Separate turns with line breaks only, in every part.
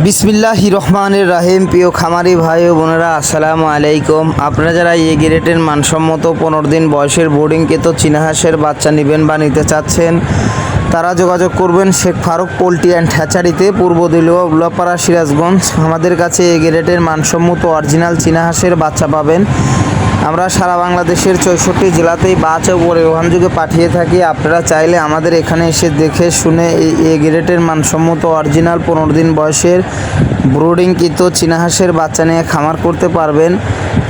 বিসমিল্লাহির রহমানির রহিম। প্রিয় খামারি ভাই ও বোনেরা, আসসালামু আলাইকুম। আপনারা যারা এ গ্রেডের মানসম্মত 15 দিন বয়সের বোর্ডিংকৃত চীনা হাঁসের বাচ্চা নেবেন বা নিতে চাচ্ছেন, তারা যোগাযোগ করবেন শেখ ফারুক পোল্ট্রি অ্যান্ড হ্যাচারিতে, পূর্ব দিলুয়া উল্লাপাড়া, সিরাজগঞ্জ। আমাদের কাছে এ গ্রেডের মানসম্মত অরিজিনাল চীনা হাঁসের বাচ্চা পাবেন। আমরা সারা বাংলাদেশের 64 জেলাতেই বাচ্চা পরিবহন যুগে পাঠিয়ে থাকি। আপনারা চাইলে আমাদের এখানে এসে দেখে শুনে এই এ গ্রেডের মানসম্মত অরিজিনাল 15 দিন বয়সের ব্রুডিংকৃত চীনা হাঁসের বাচ্চা নিয়ে খামার করতে পারবেন।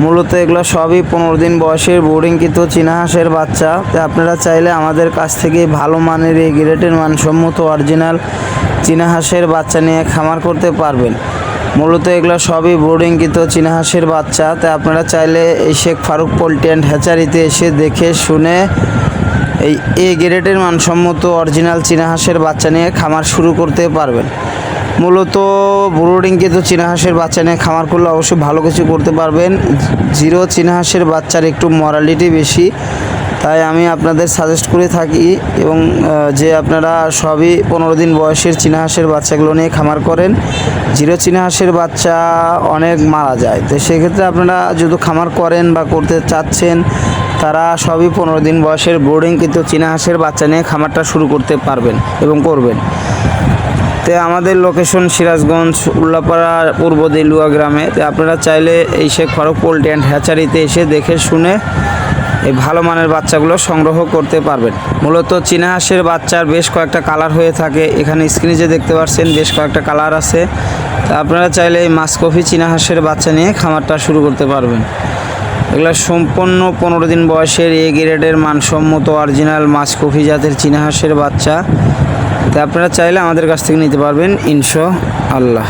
মূলত এগুলো সবই 15 দিন বয়সের ব্রুডিংকৃত চীনা হাঁসের বাচ্চা। আপনারা চাইলে আমাদের কাছ থেকে ভালো মানের এই গ্রেডের মানসম্মত অরিজিনাল চীনা হাঁসের বাচ্চা নিয়ে খামার করতে পারবেন। মূলত এগুলো সবই ব্রুডিংকৃত চীনা হাঁসের বাচ্চা। তাই আপনারা চাইলে এই শেখ ফারুক পোল্ট্রি অ্যান্ড হ্যাচারিতে এসে দেখে শুনে এই এ গ্রেডের মানসম্মত অরিজিনাল চীনা হাঁসের বাচ্চা নিয়ে খামার শুরু করতে পারবেন। মূলত ব্রুডিংকৃত চীনা হাঁসের বাচ্চা নিয়ে খামার করলে অবশ্যই ভালো কিছু করতে পারবেন। জিরো চীনা হাঁসের বাচ্চার একটু মরালিটি বেশি, তাই আমি আপনাদের সাজেস্ট করে থাকি এবং যে আপনারা সবই 15 দিন বয়সের চীনা হাঁসের বাচ্চাগুলো নিয়ে খামার করেন। জিরো চীনা হাঁসের বাচ্চা অনেক মারা যায়, তো সেক্ষেত্রে আপনারা যদি খামার করেন বা করতে চাচ্ছেন, তারা সবই 15 দিন বয়সের ব্রুডিংকৃত চীনা হাঁসের বাচ্চা নিয়ে খামারটা শুরু করতে পারবেন এবং করবেন। তো আমাদের লোকেশন সিরাজগঞ্জ উল্লাপাড়া পূর্ব দিলুয়া গ্রামে। তো আপনারা চাইলে এই শেখ ফারুক পোল্ট্রি অ্যান্ড হ্যাচারিতে এসে দেখে শুনে এই ভালো মানের বাচ্চাগুলো সংগ্রহ করতে পারবেন। মূলত চীনা হাঁসের বাচ্চার বেশ কয়েকটা কালার হয়ে থাকে। এখানে স্ক্রিনে যে দেখতে পাচ্ছেন বেশ কয়েকটা কালার আছে। তা আপনারা চাইলে এই মাসকফি চীনা হাঁসের বাচ্চা নিয়ে খামারটা শুরু করতে পারবেন। এগুলো সম্পূর্ণ 15 দিন বয়সের এ গ্রেডের মানসম্মত অরিজিনাল মাসকফি জাতের চীনা হাঁসের বাচ্চা। তা আপনারা চাইলে আমাদের কাছ থেকে নিতে পারবেন ইনশাআল্লাহ।